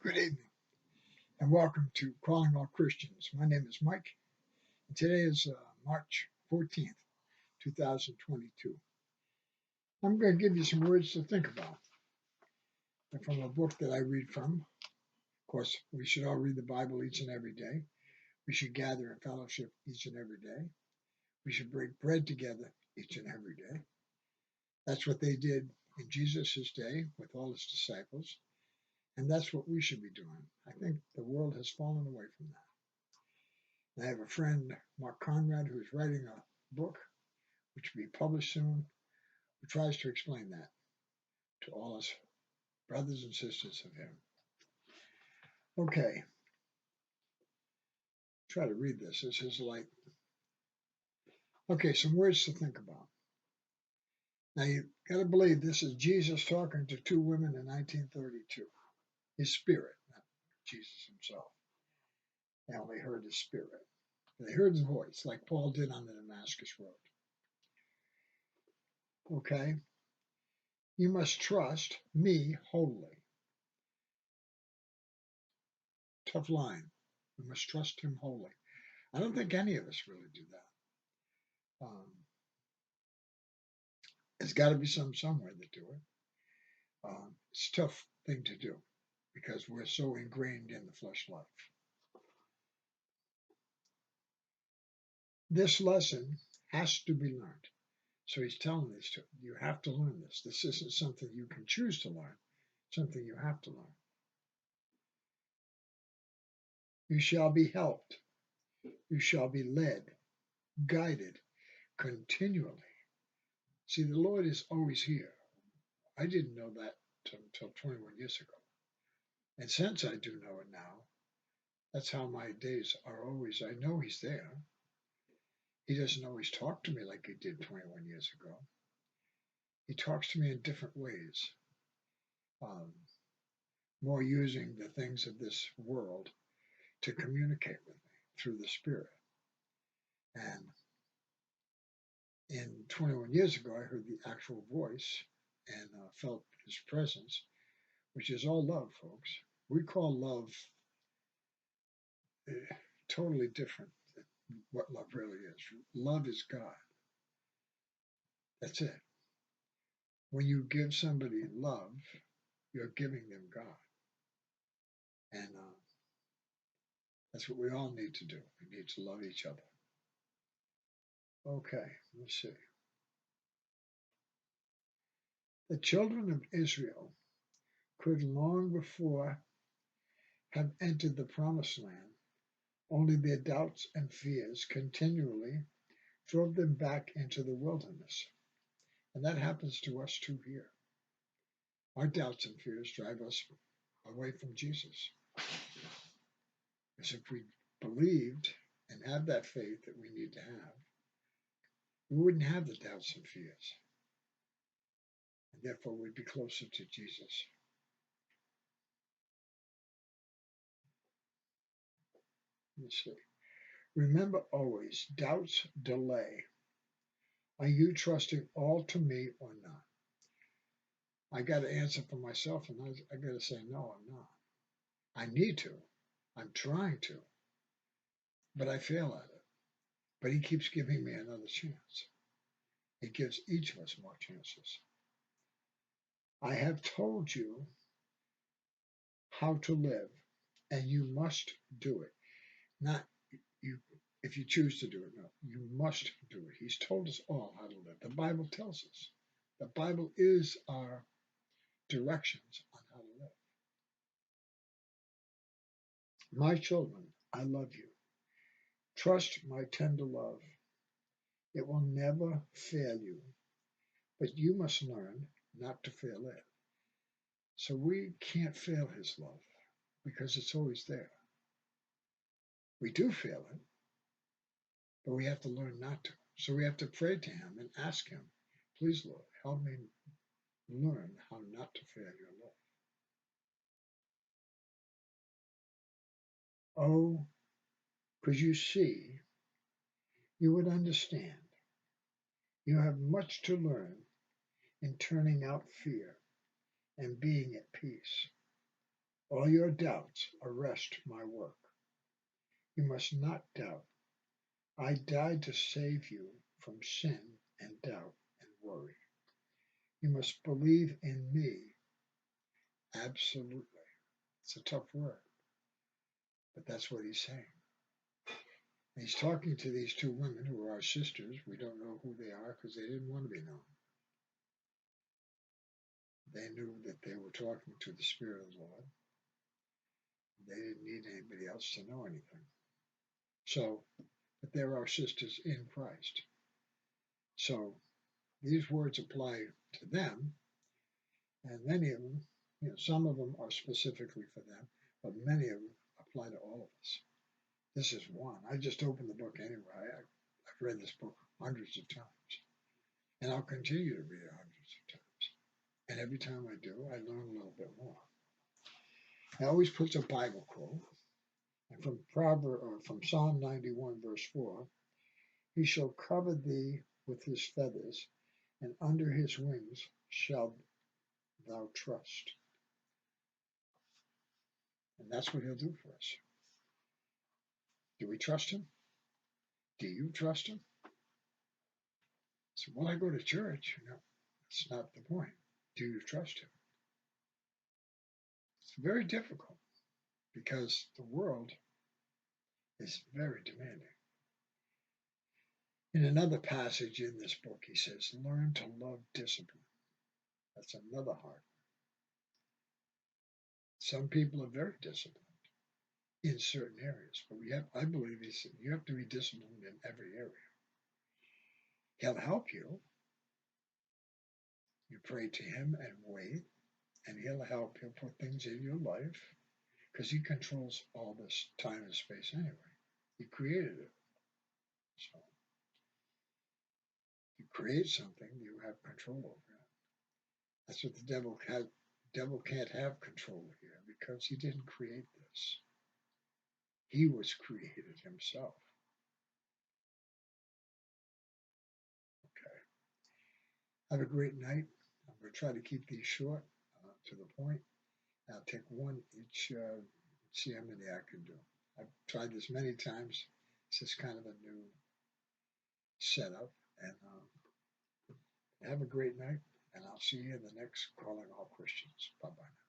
Good evening and welcome to Calling All Christians. My name is Mike and today is March 14th, 2022. I'm going to give you some words to think about from a book that I read from. Of course, we should all read the Bible each and every day. We should gather in fellowship each and every day. We should break bread together each and every day. That's what they did in Jesus' day with all his disciples. And that's what we should be doing. I think the world has fallen away from that. I have a friend, Mark Conrad, who's writing a book, which will be published soon, who tries to explain that to all us brothers and sisters of him. Okay, try to read this. This is like, okay, some words to think about. Now, you got to believe this is Jesus talking to two women in 1932. His spirit, not Jesus himself. They only heard his spirit. They heard his voice, like Paul did on the Damascus Road. Okay? You must trust me wholly. Tough line. We must trust him wholly. I don't think any of us really do that. There's got to be somewhere that do it. It's a tough thing to do because we're so ingrained in the flesh life. This lesson has to be learned. So he's telling us you have to learn this. This isn't something you can choose to learn, something you have to learn. You shall be helped. You shall be led, guided continually. See, the Lord is always here. I didn't know that until 21 years ago. And since I do know it now, that's how my days are always. I know he's there. He doesn't always talk to me like he did 21 years ago. He talks to me in different ways, more using the things of this world to communicate with me through the Spirit. And in 21 years ago, I heard the actual voice and felt his presence, which is all love, folks. We call love totally different than what love really is. Love is God. That's it. When you give somebody love, you're giving them God. And that's what we all need to do. We need to love each other. Okay, let's see. The children of Israel could long before have entered the promised land, only their doubts and fears continually drove them back into the wilderness. And that happens to us too here. Our doubts and fears drive us away from Jesus. Because if we believed and had that faith that we need to have, we wouldn't have the doubts and fears. And therefore we'd be closer to Jesus. Let's see. Remember always, doubts delay. Are you trusting all to me or not? I got to answer for myself, and I got to say, no, I'm not. I need to. I'm trying to. But I fail at it. But he keeps giving me another chance. He gives each of us more chances. I have told you how to live, and you must do it. Not you, if you choose to do it, no, you must do it. He's told us all how to live. The Bible tells us. The Bible is our directions on how to live. My children, I love you. Trust my tender love. It will never fail you, but you must learn not to fail it. So we can't fail his love because it's always there. We do fail it, but we have to learn not to. So we have to pray to him and ask him, please, Lord, help me learn how not to fail your love. Oh, could you see, you would understand. You have much to learn in turning out fear and being at peace. All your doubts arrest my work. You must not doubt. I died to save you from sin and doubt and worry. You must believe in me absolutely. It's a tough word, but that's what he's saying. And he's talking to these two women who are our sisters. We don't know who they are because they didn't want to be known. They knew that they were talking to the Spirit of the Lord. They didn't need anybody else to know anything. So, but they're our sisters in Christ. So these words apply to them, and many of them, some of them are specifically for them, but many of them apply to all of us. This is one. I just opened the book anyway. I've read this book hundreds of times, and I'll continue to read it hundreds of times. And every time I do, I learn a little bit more. I always put a Bible quote, and from Psalm 91, verse 4, he shall cover thee with his feathers, and under his wings shalt thou trust. And that's what he'll do for us. Do we trust him? Do you trust him? So, well, I go to church. That's not the point. Do you trust him? It's very difficult because the world is very demanding. In another passage in this book, he says, learn to love discipline. That's another hard. Some people are very disciplined in certain areas, but I believe he said you have to be disciplined in every area. He'll help you. You pray to him and wait, and he'll help. He'll put things in your life because he controls all this time and space anyway. He created it. So you create something, you have control over it. That's what the devil had. The devil can't have control here because he didn't create this. He was created himself. Okay. Have a great night. I'm going to try to keep these short, to the point. I'll take one each, see how many I can do. I've tried this many times. This is kind of a new setup. And have a great night. And I'll see you in the next Calling All Christians. Bye-bye now.